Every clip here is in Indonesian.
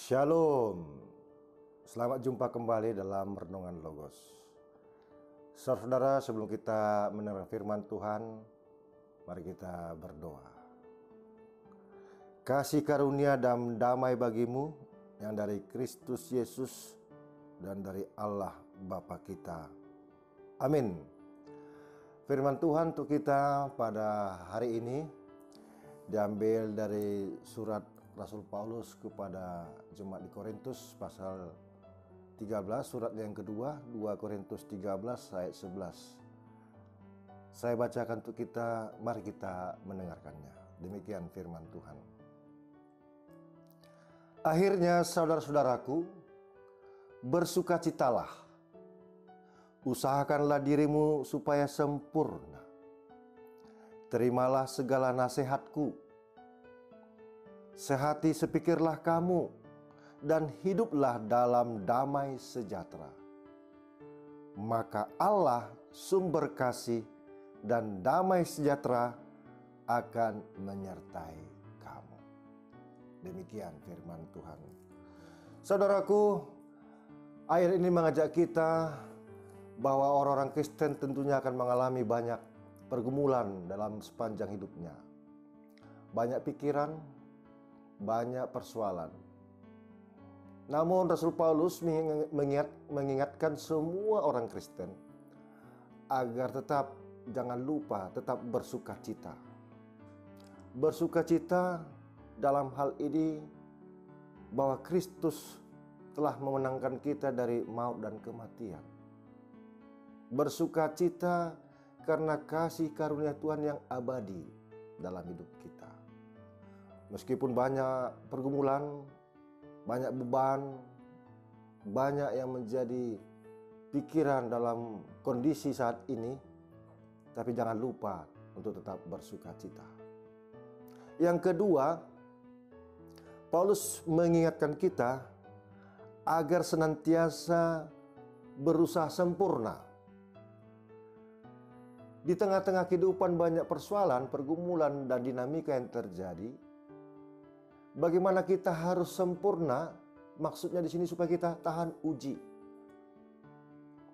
Shalom, selamat jumpa kembali dalam Renungan Logos. Saudara, sebelum kita mendengar firman Tuhan, mari kita berdoa. Kasih karunia dan damai bagimu yang dari Kristus Yesus dan dari Allah Bapa kita. Amin. Firman Tuhan untuk kita pada hari ini diambil dari surat Rasul Paulus kepada jemaat di Korintus pasal 13, surat yang kedua, 2 Korintus 13 ayat 11. Saya bacakan untuk kita, mari kita mendengarkannya. Demikian firman Tuhan. Akhirnya saudara-saudaraku, bersukacitalah. Usahakanlah dirimu supaya sempurna. Terimalah segala nasihatku. Sehati sepikirlah kamu, dan hiduplah dalam damai sejahtera. Maka Allah sumber kasih dan damai sejahtera akan menyertai kamu. Demikian firman Tuhan. Saudaraku, ayat ini mengajak kita bahwa orang-orang Kristen tentunya akan mengalami banyak pergumulan dalam sepanjang hidupnya. Banyak pikiran, banyak persoalan. Namun Rasul Paulus mengingatkan semua orang Kristen agar tetap jangan lupa tetap bersukacita. Bersukacita dalam hal ini bahwa Kristus telah memenangkan kita dari maut dan kematian. Bersukacita karena kasih karunia Tuhan yang abadi dalam hidup kita. Meskipun banyak pergumulan, banyak beban, banyak yang menjadi pikiran dalam kondisi saat ini, tapi jangan lupa untuk tetap bersukacita. Yang kedua, Paulus mengingatkan kita agar senantiasa berusaha sempurna. Di tengah-tengah kehidupan banyak persoalan, pergumulan, dan dinamika yang terjadi, bagaimana kita harus sempurna? Maksudnya di sini supaya kita tahan uji,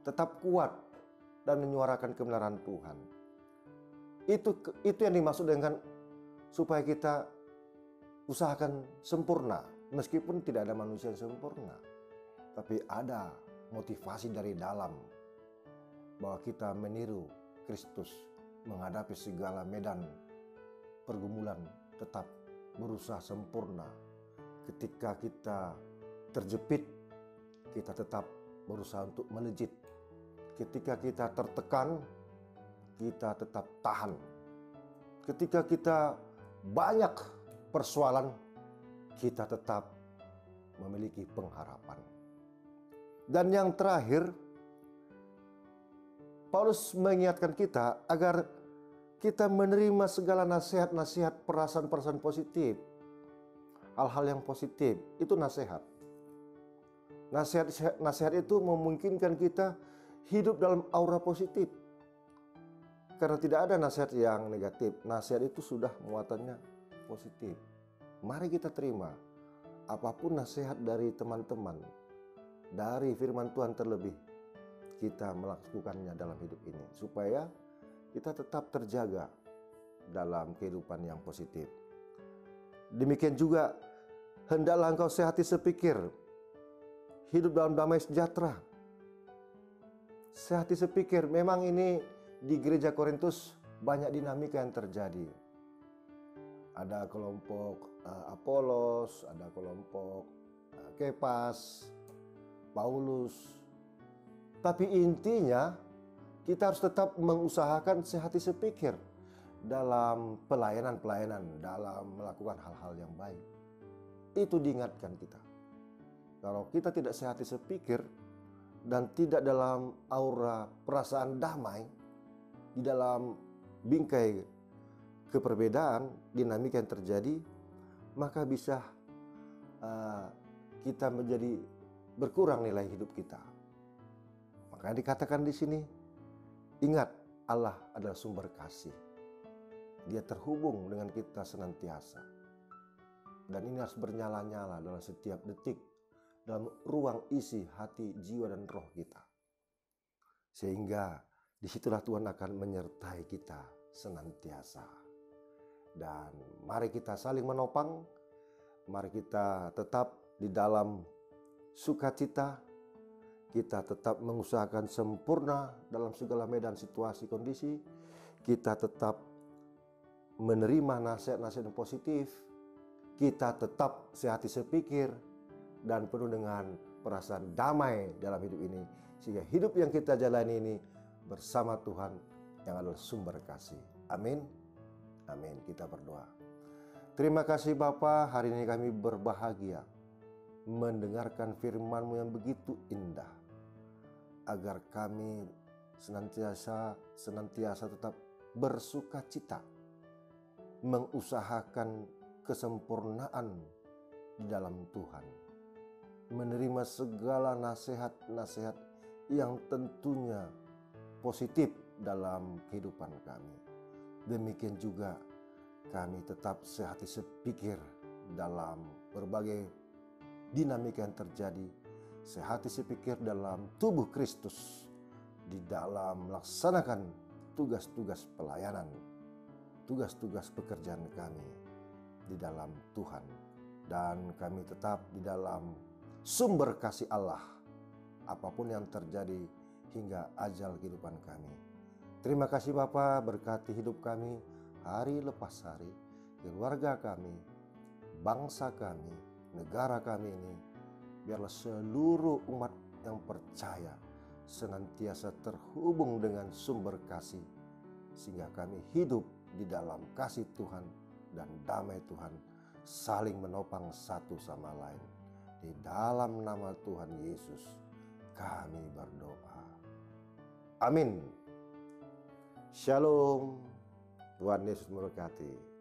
tetap kuat dan menyuarakan kebenaran Tuhan. Itu yang dimaksud dengan supaya kita usahakan sempurna. Meskipun tidak ada manusia yang sempurna, tapi ada motivasi dari dalam bahwa kita meniru Kristus menghadapi segala medan pergumulan, tetap berusaha sempurna. Ketika kita terjepit, kita tetap berusaha untuk melejit. Ketika kita tertekan, kita tetap tahan. Ketika kita banyak persoalan, kita tetap memiliki pengharapan. Dan yang terakhir, Paulus mengingatkan kita agar kita menerima segala nasihat-nasihat, perasaan-perasaan positif. Hal-hal yang positif, itu nasihat. Nasihat itu memungkinkan kita hidup dalam aura positif. Karena tidak ada nasihat yang negatif. Nasihat itu sudah muatannya positif. Mari kita terima apapun nasihat dari teman-teman, dari firman Tuhan terlebih, kita melakukannya dalam hidup ini. Supaya kita tetap terjaga dalam kehidupan yang positif. Demikian juga, hendaklah engkau sehati sepikir, hidup dalam damai sejahtera. Sehati sepikir, memang ini di gereja Korintus banyak dinamika yang terjadi. Ada kelompok Apolos, ada kelompok Kepas, Paulus. Tapi intinya, kita harus tetap mengusahakan sehati sepikir dalam pelayanan, dalam melakukan hal-hal yang baik. Itu diingatkan kita. Kalau kita tidak sehati sepikir dan tidak dalam aura perasaan damai, di dalam bingkai keperbedaan, dinamika yang terjadi, maka bisa kita menjadi berkurang nilai hidup kita. Makanya dikatakan di sini, ingat, Allah adalah sumber kasih. Dia terhubung dengan kita senantiasa. Dan ini harus bernyala-nyala dalam setiap detik, dalam ruang isi hati, jiwa, dan roh kita. Sehingga disitulah Tuhan akan menyertai kita senantiasa. Dan mari kita saling menopang, mari kita tetap di dalam sukacita, kita tetap mengusahakan sempurna dalam segala medan situasi kondisi, kita tetap menerima nasihat-nasihat yang positif, kita tetap sehati sepikir dan penuh dengan perasaan damai dalam hidup ini, sehingga hidup yang kita jalani ini bersama Tuhan yang adalah sumber kasih. Amin. Amin. Kita berdoa. Terima kasih Bapa, hari ini kami berbahagia mendengarkan firman-Mu yang begitu indah, agar kami senantiasa tetap bersuka cita, mengusahakan kesempurnaan di dalam Tuhan, menerima segala nasihat-nasihat yang tentunya positif dalam kehidupan kami. Demikian juga kami tetap sehati sepikir dalam berbagai dinamika yang terjadi, sehati sepikir dalam tubuh Kristus, di dalam melaksanakan tugas-tugas pelayanan, tugas-tugas pekerjaan kami di dalam Tuhan. Dan kami tetap di dalam sumber kasih Allah, apapun yang terjadi hingga ajal kehidupan kami. Terima kasih Bapa, berkati hidup kami hari lepas hari, keluarga kami, bangsa kami, negara kami ini. Biarlah seluruh umat yang percaya senantiasa terhubung dengan sumber kasih, sehingga kami hidup di dalam kasih Tuhan dan damai Tuhan, saling menopang satu sama lain. Di dalam nama Tuhan Yesus kami berdoa. Amin. Shalom. Tuhan Yesus memberkati.